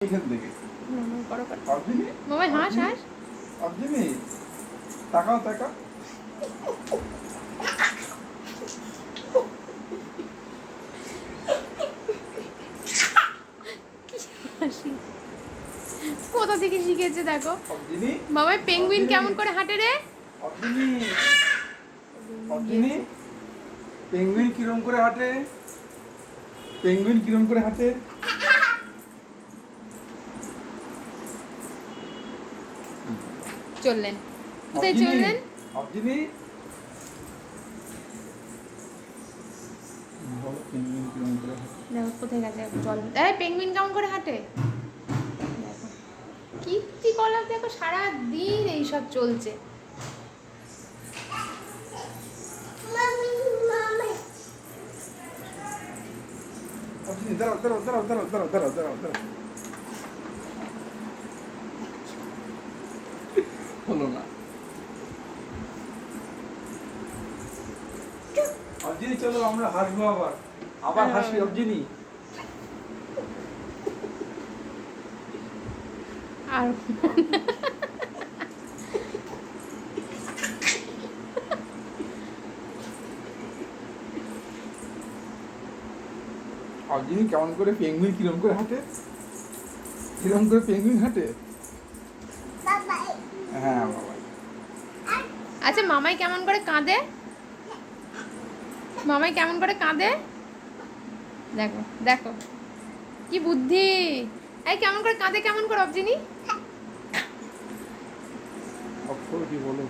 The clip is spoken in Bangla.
এখান থেকে মামাই হাস হাস অর্জুনি তাকাও তাকাও কোথা থেকে শিখেছে দেখো অর্জুনি মামাই পেঙ্গুইন কেমন করে হাঁটে রে অর্জুনি অর্জুনি পেঙ্গুইন কিরম করে হাঁটে পেঙ্গুইন কিরম করে হাঁটে চললেন কোথায় চললেন অর্জুনি বলো পেঙ্গুইন কিরম করে হাঁটে দেখো কোথায় গেছে চল এই পেঙ্গুইন কেমন করে হাঁটে দেখো কীর্তি কলার দেখো সারা দিন এইসব চলছে অর্জুনি দাঁড়াও দাঁড়াও দাঁড়াও দাঁড়াও দাঁড়াও দাঁড়াও দাঁড়াও দাঁড়াও হলো না অর্জুনি চলো আমরা হাসবো আবার আবার হাসি অর্জুনি আর অর্জুনি কেমন করে পেঙ্গুইন কিরম করে হাঁটে কিরম করে পেঙ্গুইন হাঁটে হ্যাঁ বাবা আচ্ছা মামাই কেমন করে কাঁদে মামাই কেমন করে কাঁদে দেখো দেখো কি বুদ্ধি এই কেমন করে কাঁদে কেমন করে অবজিনি অক্ষর কি বলো